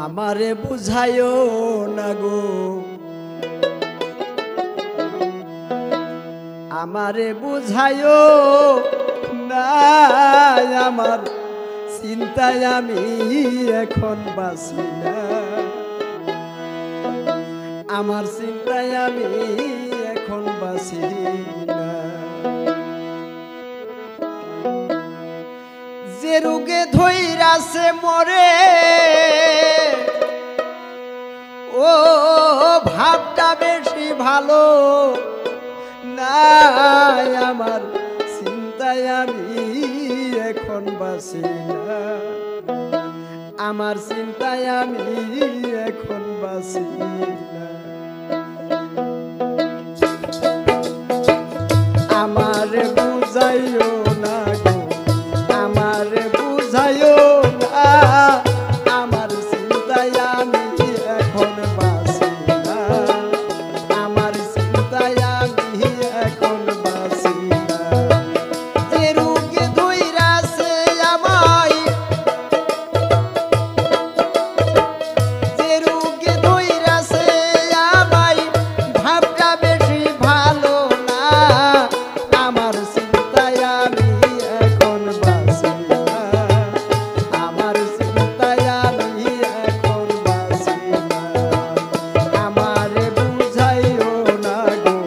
আমারে বুঝাইও না গো, আমারে বুঝাইও না, আমার চিন্তায় আমি এখন বাঁচি না, আমার চিন্তায় আমি এখন বাঁচি না। যে রোগে ধইরাছে মরে ও ভাবটা বেশি ভালো না, আমার চিন্তায় আমি এখন বাঁচি না, আমার চিন্তায় আমি এখন বাঁচি না। আমার বুঝাইও না গো, আমার বুঝাইও না, আমার চিন্তায় আমি এখন বাঁচি না, আমার চিন্তায় আমি এখন বাঁচি না। যে রোগে ধইরাছে আমায়, যে রোগে ধইরাছে আমায় ভাবটা বেশি ভালো না, আমার চিন্তায় আমি এখন বাঁচি না, আমার চিন্তায় আমি এখন বাঁচি না। আমারে বুঝাইও না গো,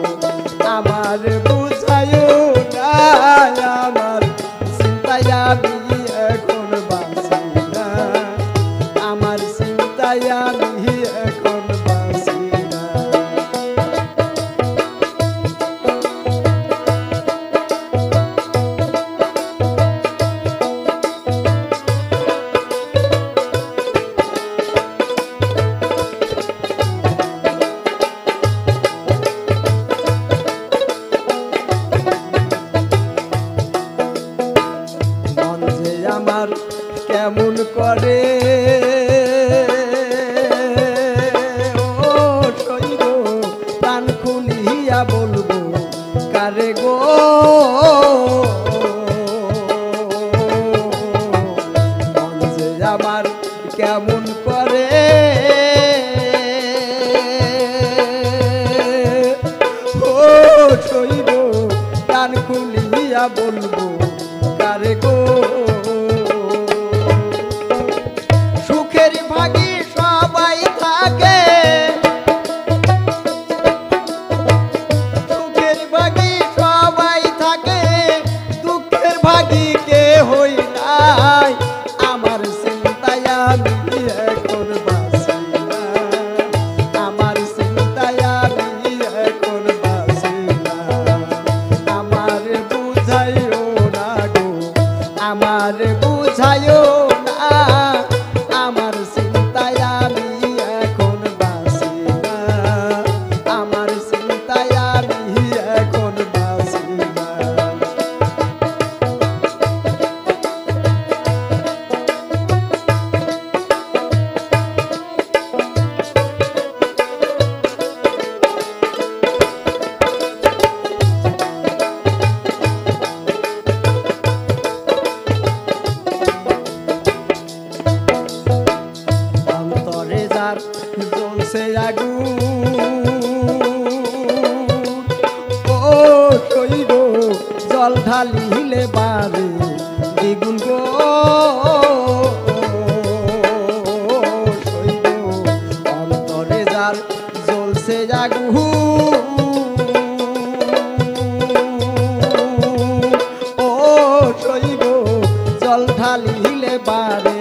আমার বুঝাইও না, আমার চিন্তায় আমি এখন বাঁচি না, আমার চিন্তায় আমি এখন বাঁচি না। মন যে আমার কেমন করে ও সইব, প্রাণ খুলিয়া বলবো কারে গো, মন যে আমার কেমন করে ও সইব, প্রাণ খুলিয়া বলবো কারে গো। সুখের ভাগী সবাই থাকে, সুখের ভাগী সবাই থাকে, দুঃখের ভাগী কে হই নাই, আমার চিন্তায় আমি এখন বাঁচি না, আমার চিন্তায় আমি এখন বাঁচি না। আমার বুঝাইও না গো, আমার বুঝাইও না, আমার চিন্তায় আমি এখন বাঁচি না, আমার চিন্তায় আমি এখন বাঁচি না। অন্তরে যার জ্বলছে আগুন ও সইব, জল ঢালিলে বারে দ্বিগুণ গো, সইব অন্তরে যার জ্বলছে আগুন ও সইব, জল ঢালিলে বারে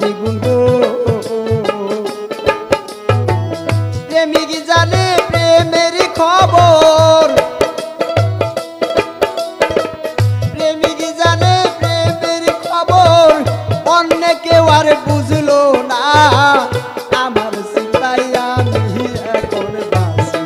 দ্বিগুণ গো। প্রেমিক জানে প্রেমের খবর, প্রেমিক জানে প্রেমের খবর, অন্য কেউ আর বুঝলো না, আমার চিন্তায় আমি এখন বাঁচি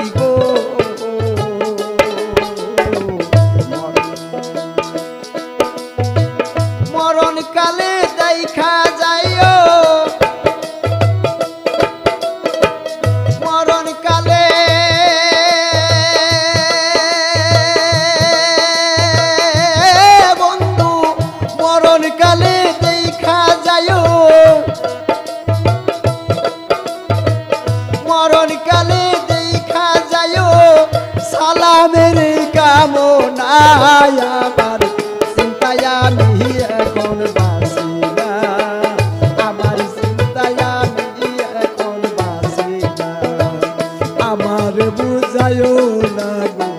নাকি গো মরণ কালে দেখা যাইও মরণ কালে বন্ধু মরণ কালে দেখা যাইও মরণ কালে দেখা যাইও সালামের কামনায় আমার চিন্তায় আমি এখন বাঁচি না আমার চিন্তায় আমি এখন বাঁচি না আমার বুঝায়ও না গো